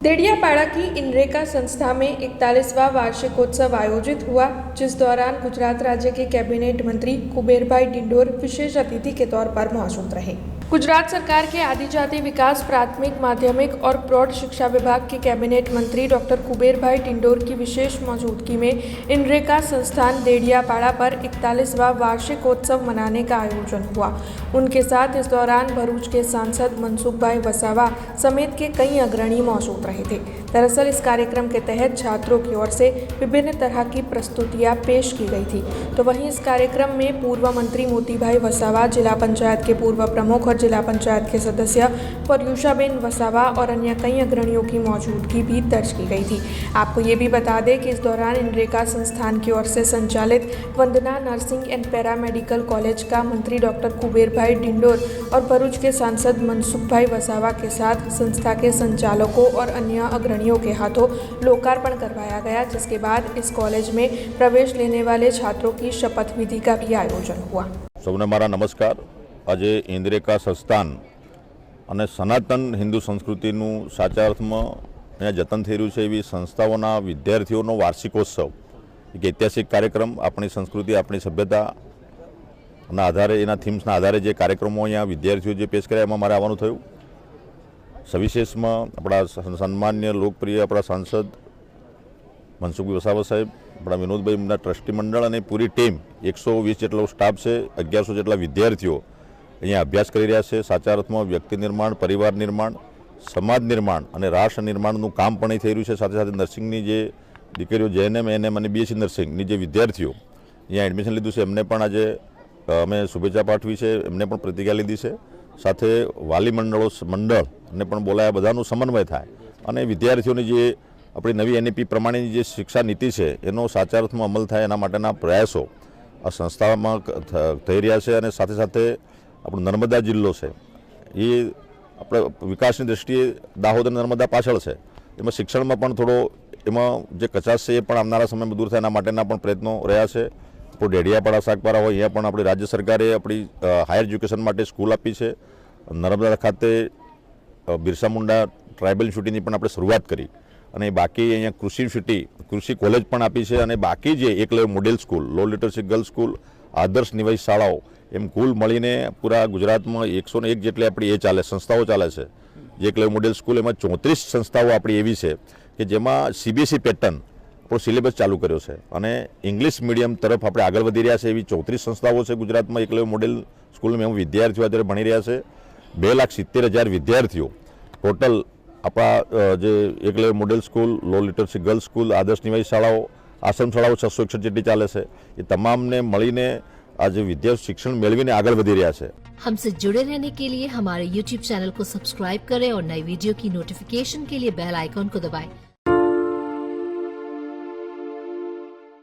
देडियापाड़ा की इनरेका संस्था में 41वां वार्षिकोत्सव आयोजित हुआ, जिस दौरान गुजरात राज्य के कैबिनेट मंत्री कुबेरभाई डिंडोर विशेष अतिथि के तौर पर मौजूद रहे। गुजरात सरकार के आदिजाति विकास, प्राथमिक, माध्यमिक और प्रौढ़ शिक्षा विभाग के कैबिनेट मंत्री डॉक्टर कुबेरभाई डिंडोर की विशेष मौजूदगी में इनरेका संस्थान देडियापाड़ा पर 41वां वार्षिकोत्सव मनाने का आयोजन हुआ। उनके साथ इस दौरान भरूच के सांसद मनसुखभाई वसावा समेत के कई अग्रणी मौजूद रहे थे। दरअसल इस कार्यक्रम के तहत छात्रों की ओर से विभिन्न तरह की प्रस्तुतियां पेश की गई थी। तो वहीं इस कार्यक्रम में पूर्व मंत्री मोतीभाई वसावा, जिला पंचायत के पूर्व प्रमुख और जिला पंचायत के सदस्य पर्युषाबेन वसावा और अन्य कई अग्रणियों की मौजूदगी भी दर्ज की गई थी। आपको ये भी बता दें कि इस दौरान इनरेका संस्थान की ओर से संचालित वंदना नर्सिंग एंड पैरामेडिकल कॉलेज का मंत्री डॉक्टर कुबेरभाई डिंडोर और भरूच के सांसद मनसुखभाई वसावा के साथ संस्था के संचालकों और अन्य अग्रणियों के हाथों लोकार्पण करवाया गया, जिसके बाद इस कॉलेज में प्रवेश लेने वाले छात्रों की शपथ विधि का भी आयोजन हुआ। सबने मारा नमस्कार। આજે ઇન્દ્રેકા સંસ્થાન અને સનાતન હિન્દુ સંસ્કૃતિનું સાચા અર્થમાં અહીંયા જતન થઈ રહ્યું છે એવી સંસ્થાઓના વિદ્યાર્થીઓનો વાર્ષિકોત્સવ એક ઐતિહાસિક કાર્યક્રમ, આપણી સંસ્કૃતિ, આપણી સભ્યતાના આધારે, એના થીમ્સના આધારે જે કાર્યક્રમો અહીંયા વિદ્યાર્થીઓ જે પેશ કર્યા એમાં મારે આવવાનું થયું। સવિશેષમાં આપણા સન્માન્ય લોકપ્રિય આપણા સાંસદ મનસુખભાઈ વસાવા સાહેબ, આપણા વિનોદભાઈના ટ્રસ્ટી મંડળ અને પૂરી ટીમ, 120 જેટલો સ્ટાફ છે, 1100 જેટલા વિદ્યાર્થીઓ અહીંયા અભ્યાસ કરી રહ્યા છે। સાચા અર્થમાં વ્યક્તિ નિર્માણ, પરિવાર નિર્માણ, સમાજ નિર્માણ અને રાષ્ટ્ર નિર્માણનું કામ પણ અહીં થઈ રહ્યું છે। સાથે સાથે નર્સિંગની જે દીકરીઓ JNM, ANM અને BSc નર્સિંગની જે વિદ્યાર્થીઓ અહીંયા એડમિશન લીધું છે એમને પણ આજે અમે શુભેચ્છા પાઠવી છે, એમને પણ પ્રતિજ્ઞા લીધી છે। સાથે વાલી મંડળ અને પણ બોલાયા, બધાનું સમન્વય થાય અને વિદ્યાર્થીઓની જે આપણી નવી NEP પ્રમાણેની જે શિક્ષા નીતિ છે એનો સાચા અર્થમાં અમલ થાય એના માટેના પ્રયાસો આ સંસ્થામાં થઈ રહ્યા છે। અને સાથે સાથે આપણો નર્મદા જિલ્લો છે એ આપણે વિકાસની દ્રષ્ટિએ દાહોદ અને નર્મદા પાછળ છે, એમાં શિક્ષણમાં પણ થોડો એમાં જે કચાશ છે એ પણ આવનારા સમયમાં દૂર થાય એના માટેના પણ પ્રયત્નો રહ્યા છે। આપણું ડેડિયાપાડા સાગબારા હોય, અહીંયા પણ આપણી રાજ્ય સરકારે આપણી હાયર એજ્યુકેશન માટે સ્કૂલ આપી છે। નર્મદા ખાતે બિરસા મુંડા ટ્રાઇબલ યુનિવર્સિટીની પણ આપણે શરૂઆત કરી અને બાકી અહીંયા કૃષિ યુનિવર્સિટી, કૃષિ કોલેજ પણ આપી છે અને બાકી જે એકલવ્ય મોડેલ સ્કૂલ, લો લિટરસી ગર્લ્સ સ્કૂલ, આદર્શ નિવાસી શાળાઓ, એમ કુલ મળીને પૂરા ગુજરાતમાં 101 જેટલી આપણી એ ચાલે સંસ્થાઓ ચાલે છે। જે એકલવ્ય મોડેલ સ્કૂલ, એમાં 34 સંસ્થાઓ આપણી એવી છે કે જેમાં CBSE પેટર્ન આપણો સિલેબસ ચાલુ કર્યો છે અને ઇંગ્લિશ મીડિયમ તરફ આપણે આગળ વધી રહ્યા છે। એવી 34 સંસ્થાઓ છે ગુજરાતમાં એકલવ્ય મોડેલ સ્કૂલમાં વિદ્યાર્થીઓ અત્યારે ભણી રહ્યા છે। 2,70,000 વિદ્યાર્થીઓ ટોટલ આપણા જે એકલવ્ય મોડેલ સ્કૂલ, લો લિટરસી ગર્લ્સ સ્કૂલ, આદર્શ નિવાસી શાળાઓ, આશ્રમ શાળાઓ 661 જેટલી ચાલે છે। એ તમામને મળીને आज विद्यार्थी शिक्षण मेलवीने आगे बढ़ी रहा है। हमसे जुड़े रहने के लिए हमारे YouTube चैनल को सब्सक्राइब करें और नई वीडियो की नोटिफिकेशन के लिए बेल आइकॉन को दबाएं।